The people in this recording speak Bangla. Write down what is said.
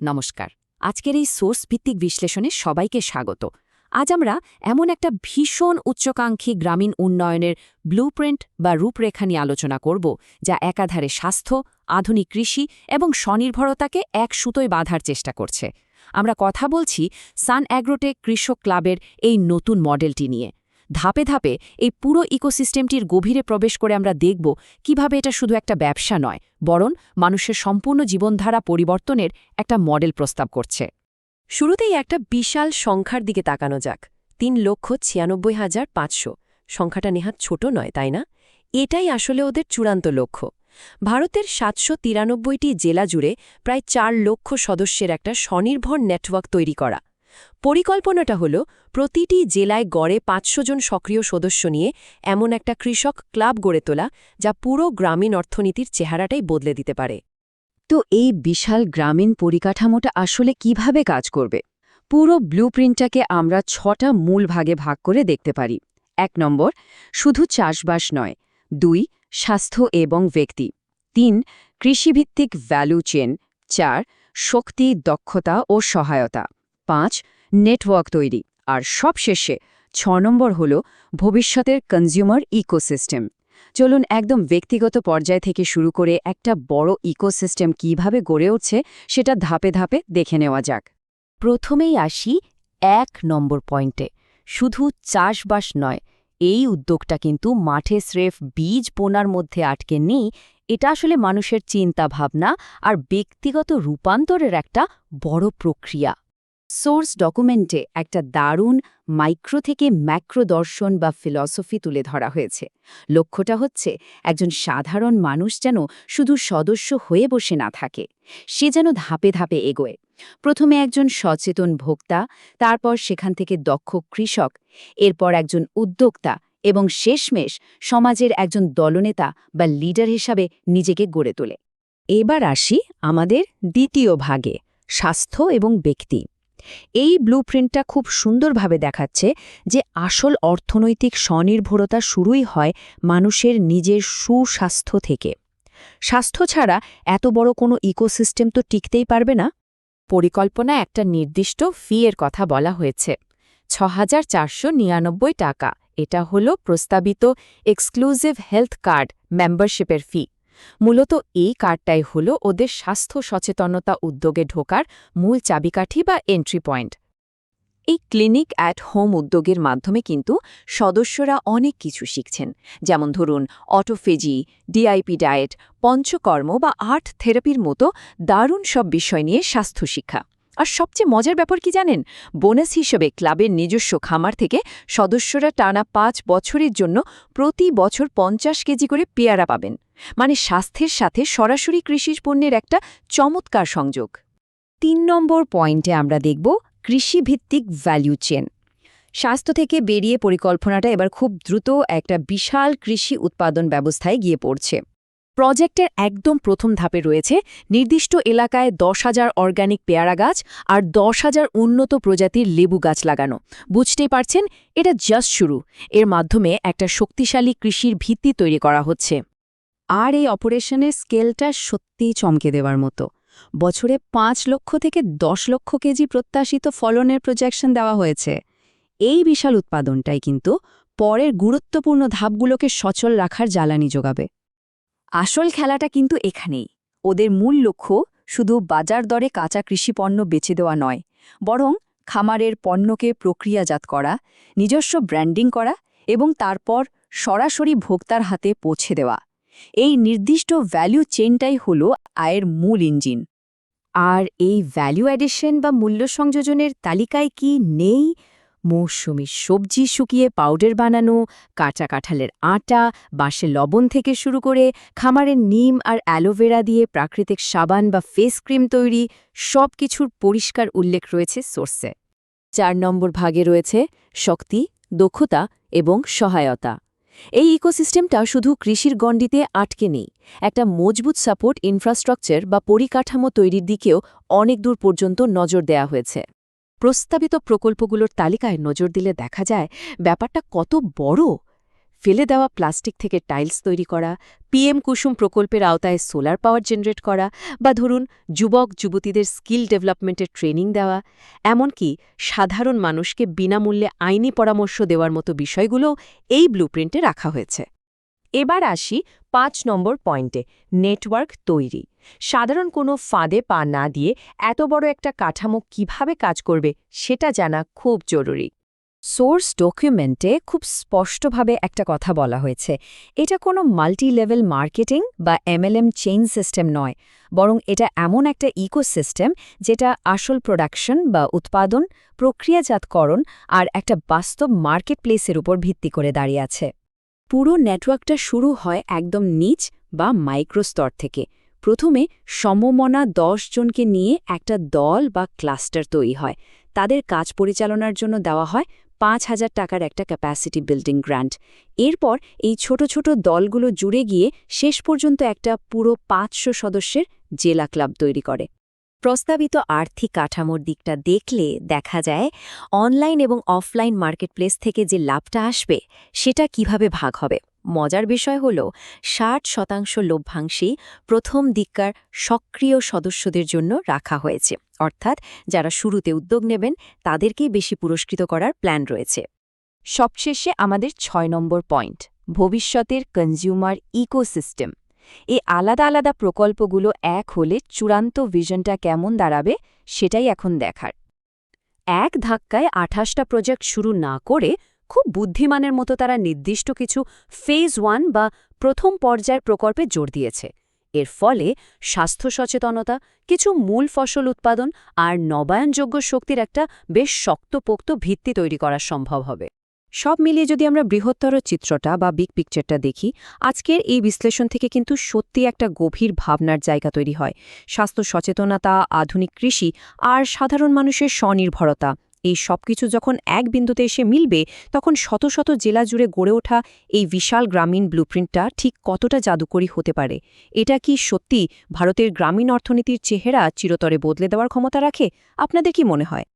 নমস্কার। আজকের এই সোর্স ভিত্তিক বিশ্লেষণে সবাইকে স্বাগত। আজ আমরা এমন একটা ভীষণ উচ্চাকাঙ্ক্ষী গ্রামীণ উন্নয়নের ব্লুপ্রিন্ট বা রূপরেখা নিয়ে আলোচনা করব, যা একাধারে স্বাস্থ্য, আধুনিক কৃষি এবং স্বনির্ভরতাকে এক সুতোয় বাঁধার চেষ্টা করছে। আমরা কথা বলছি সান অ্যাগ্রোটেক কৃষক ক্লাবের এই নতুন মডেলটি নিয়ে। ধাপে ধাপে এই পুরো ইকোসিস্টেমটির গভীরে প্রবেশ করে আমরা দেখব কিভাবে এটা শুধু একটা ব্যবসা নয়, বরং মানুষের সম্পূর্ণ জীবনধারা পরিবর্তনের একটা মডেল প্রস্তাব করছে। শুরুতেই একটা বিশাল সংখ্যার দিকে তাকানো যাক। ৩,৯৬,৫০০। সংখ্যাটা নেহাত ছোট নয়, তাই না? এটাই আসলে ওদের চূড়ান্ত লক্ষ্য। ভারতের ৭৯৩টি জেলা জুড়ে প্রায় ৪ লক্ষ সদস্যের একটা স্বনির্ভর নেটওয়ার্ক তৈরি করা। পরিকল্পনাটা হলো প্রতিটি জেলায় গড়ে ৫০০ জন সক্রিয় সদস্য নিয়ে এমন একটা কৃষক ক্লাব গড়ে তোলা, যা পুরো গ্রামীণ অর্থনীতির চেহারাটাই বদলে দিতে পারে। তো এই বিশাল গ্রামীণ পরিকাঠামোটা আসলে কিভাবে কাজ করবে? পুরো ব্লুপ্রিন্টটাকে আমরা ৬টা মূল ভাগে ভাগ করে দেখতে পারি। ১ নম্বর, শুধু চাষবাস নয়। ২, স্বাস্থ্য এবং ব্যক্তি। ৩, কৃষিভিত্তিক ভ্যালু চেন। ৪, শক্তি, দক্ষতা ও সহায়তা। ৫, নেটওয়ার্ক তৈরি। আর সবশেষে ৬ নম্বর হল ভবিষ্যতের কনজিউমার ইকোসিস্টেম। চলুন একদম ব্যক্তিগত পর্যায় থেকে শুরু করে একটা বড় ইকোসিস্টেম কিভাবে গড়ে উঠছে সেটা ধাপে ধাপে দেখে নেওয়া যাক। প্রথমেই আসি ১ নম্বর পয়েন্টে। শুধু চাষবাস নয়, এই উদ্যোগটা কিন্তু মাঠে স্রেফ বীজ বোনার মধ্যে আটকে নেই। এটা আসলে মানুষের চিন্তা ভাবনা আর ব্যক্তিগত রূপান্তরের একটা বড় প্রক্রিয়া। সোর্স ডকুমেন্টে একটা দারুণ মাইক্রো থেকে ম্যাক্রো দর্শন বা ফিলসফি তুলে ধরা হয়েছে। লক্ষ্যটা হচ্ছে একজন সাধারণ মানুষ যেন শুধু সদস্য হয়ে বসে না থাকে, সে যেন ধাপে ধাপে এগোয়। প্রথমে একজন সচেতন ভোক্তা, তারপর সেখান থেকে দক্ষ কৃষক, এরপর একজন উদ্যোক্তা এবং শেষমেশ সমাজের একজন দলনেতা বা লিডার হিসাবে নিজেকে গড়ে তোলে। এবার আসি আমাদের দ্বিতীয় ভাগে, স্বাস্থ্য এবং ব্যক্তি। এই ব্লুপ্রিন্টটা খুব সুন্দরভাবে দেখাচ্ছে যে আসল অর্থনৈতিক স্বনির্ভরতা শুরুই হয় মানুষের নিজের সুস্বাস্থ্য থেকে। স্বাস্থ্য ছাড়া এত বড় কোনো ইকোসিস্টেম তো টিকতেই পারবে না। পরিকল্পনায় একটা নির্দিষ্ট ফি এর কথা বলা হয়েছে, ৬,৪৯৯ টাকা। এটা হলো প্রস্তাবিত এক্সক্লুসিভ হেলথ কার্ড মেম্বারশিপের ফি। মূলত এই কার্ডটাই হলো ওদের স্বাস্থ্য সচেতনতা উদ্যোগে ঢোকার মূল চাবিকাঠি বা এন্ট্রি পয়েন্ট। এই ক্লিনিক অ্যাট হোম উদ্যোগের মাধ্যমে কিন্তু সদস্যরা অনেক কিছু শিখছেন, যেমন ধরুন অটোফেজি, ডিআইপি ডায়েট, পঞ্চকর্ম বা আর্ট থেরাপির মতো দারুণ সব বিষয় নিয়ে স্বাস্থ্য শিক্ষা। আর সবচেয়ে মজার ব্যাপার কি জানেন? বোনাস হিসেবে ক্লাবের নিজস্ব খামার থেকে সদস্যরা টানা ৫ বছরের জন্য প্রতি বছর ৫০ কেজি করে পেয়ারা পাবেন। মানে স্বাস্থ্যের সাথে সরাসরি কৃষি পণ্যের একটা চমৎকার সংযোগ। ৩ নম্বর পয়েন্টে আমরা দেখব কৃষিভিত্তিক ভ্যালু চেন। স্বাস্থ্য থেকে বেরিয়ে পরিকল্পনাটা এবার খুব দ্রুত একটা বিশাল কৃষি উৎপাদন ব্যবস্থায় গিয়ে পড়ছে। প্রজেক্টের একদম প্রথম ধাপে রয়েছে নির্দিষ্ট এলাকায় ১০,০০০ অর্গানিক পেয়ারা গাছ আর ১০,০০০ উন্নত প্রজাতির লেবু গাছ লাগানো। বুঝতেই পারছেন, এটা জাস্ট শুরু। এর মাধ্যমে একটা শক্তিশালী কৃষির ভিত্তি তৈরি করা হচ্ছে। আর এই অপারেশনের স্কেলটা সত্যিই চমকে দেওয়ার মতো। বছরে ৫ লক্ষ থেকে ১০ লক্ষ কেজি প্রত্যাশিত ফলনের প্রজেকশন দেওয়া হয়েছে। এই বিশাল উৎপাদনটাই কিন্তু পরের গুরুত্বপূর্ণ ধাপগুলোকে সচল রাখার জ্বালানি যোগাবে। আসল খেলাটা কিন্তু এখানেই। ওদের মূল লক্ষ্য শুধু বাজার দরে কাঁচা কৃষিপণ্য বেচে দেওয়া নয়, বরং খামারের পণ্যকে প্রক্রিয়াজাত করা, নিজস্ব ব্র্যান্ডিং করা এবং তারপর সরাসরি ভোক্তার হাতে পৌঁছে দেওয়া। এই নির্দিষ্ট ভ্যালু চেইনটাই হলো আয়ের মূল ইঞ্জিন। আর এই ভ্যালু অ্যাডিশন বা মূল্য সংযোজনের তালিকায় কি নেই? মৌসুমি সবজি শুকিয়ে পাউডার বানানো, কাঁচা কাঁঠালের আটা, বাঁশের লবণ থেকে শুরু করে খামারের নিম আর অ্যালোভেরা দিয়ে প্রাকৃতিক সাবান বা ফেস ক্রিম তৈরি, সব কিছুর পরিষ্কার উল্লেখ রয়েছে সোর্সে। ৪ নম্বর ভাগে রয়েছে শক্তি, দক্ষতা এবং সহায়তা। এই ইকোসিস্টেমটা শুধু কৃষির গণ্ডিতে আটকে নেই, একটা মজবুত সাপোর্ট ইনফ্রাস্ট্রাকচার বা পরিকাঠামো তৈরির দিকেও অনেক দূর পর্যন্ত নজর দেয়া হয়েছে। প্রস্তাবিত প্রকল্পগুলোর তালিকায় নজর দিলে দেখা যায় ব্যাপারটা কত বড়। ফেলে দেওয়া প্লাস্টিক থেকে টাইলস তৈরি করা, পিএম কুসুম প্রকল্পের আওতায় সোলার পাওয়ার জেনারেট করা, বা ধরুন যুবক যুবতীদের স্কিল ডেভেলপমেন্টের ট্রেনিং দেওয়া, এমনকি সাধারণ মানুষকে বিনামূল্যে আইনি পরামর্শ দেওয়ার মতো বিষয়গুলো এই ব্লুপ্রিন্টে রাখা হয়েছে। এবার আসি ৫ নম্বর পয়েন্টে, নেটওয়ার্ক তৈরি। সাধারণ কোনো ফাঁদে পা না দিয়ে এত বড় একটা কাঠামো কিভাবে কাজ করবে সেটা জানা খুব জরুরি। সোর্স ডকুমেন্টে খুব স্পষ্টভাবে একটা কথা বলা হয়েছে, এটা কোনো মাল্টি লেভেল মার্কেটিং বা এমএলএম চেইন সিস্টেম নয়, বরং এটা এমন একটা ইকোসিস্টেম যেটা আসল প্রোডাকশন বা উৎপাদন, প্রক্রিয়াজাতকরণ আর একটা বাস্তব মার্কেট প্লেসের উপর ভিত্তি করে দাঁড়িয়ে আছে। পুরো নেটওয়ার্কটা শুরু হয় একদম নিচ বা মাইক্রো স্তর থেকে। প্রথমে সমমনা ১০ জনকে নিয়ে একটা দল বা ক্লাস্টার তৈরি হয়। তাদের কাজ পরিচালনার জন্য দেওয়া হয় ৫,০০০ টাকার একটা ক্যাপাসিটি বিল্ডিং গ্র্যান্ট। এরপর এই ছোট ছোট দলগুলো জুড়ে গিয়ে শেষ পর্যন্ত একটা পুরো ৫০০ সদস্যের জেলা ক্লাব তৈরি করে। প্রস্তাবিত আর্থিক কাঠামোর দিকটা দেখলে দেখা যায় অনলাইন এবং অফলাইন মার্কেটপ্লেস থেকে যে লাভটা আসবে সেটা কিভাবে ভাগ হবে। মজার বিষয় হল ৬০% লভ্যাংশই প্রথম দিককার সক্রিয় সদস্যদের জন্য রাখা হয়েছে, অর্থাৎ যারা শুরুতে উদ্যোগ নেবেন তাদেরকেই বেশি পুরস্কৃত করার প্ল্যান রয়েছে। সবশেষে আমাদের ৬ নম্বর পয়েন্ট, ভবিষ্যতের কনজিউমার ইকোসিস্টেম। এই আলাদা আলাদা প্রকল্পগুলো এক হলে চূড়ান্ত ভিশনটা কেমন দাঁড়াবে সেটাই এখন দেখার। এক ধাক্কায় ২৮টা প্রজেক্ট শুরু না করে খুব বুদ্ধিমানের মতো তারা নির্দিষ্ট কিছু ফেজ 1 বা প্রথম পর্যায়ের প্রকল্পে জোর দিয়েছে। এর ফলে স্বাস্থ্য সচেতনতা, কিছু মূল ফসল উৎপাদন আর নবায়নযোগ্য শক্তির একটা বেশ শক্তপোক্ত ভিত্তি তৈরি করা সম্ভব হবে। সব মিলিয়ে যদি আমরা বৃহত্তর চিত্রটা বা বিগ পিকচারটা দেখি, আজকের এই বিশ্লেষণ থেকে কিন্তু সত্যি একটা গভীর ভাবনার জায়গা তৈরি হয়। স্বাস্থ্য সচেতনতা, আধুনিক কৃষি আর সাধারণ মানুষের স্বনির্ভরতা, এই সবকিছু যখন এক বিন্দুতে এসে মিলবে, তখন শত শত জেলা জুড়ে গড়ে ওঠা এই বিশাল গ্রামীণ ব্লুপ্রিন্টটা ঠিক কতটা জাদুকরী হতে পারে। এটা কি সত্যি ভারতের গ্রামীণ অর্থনীতির চেহারা চিরতরে বদলে দেওয়ার ক্ষমতা রাখে? আপনাদের কি মনে হয়?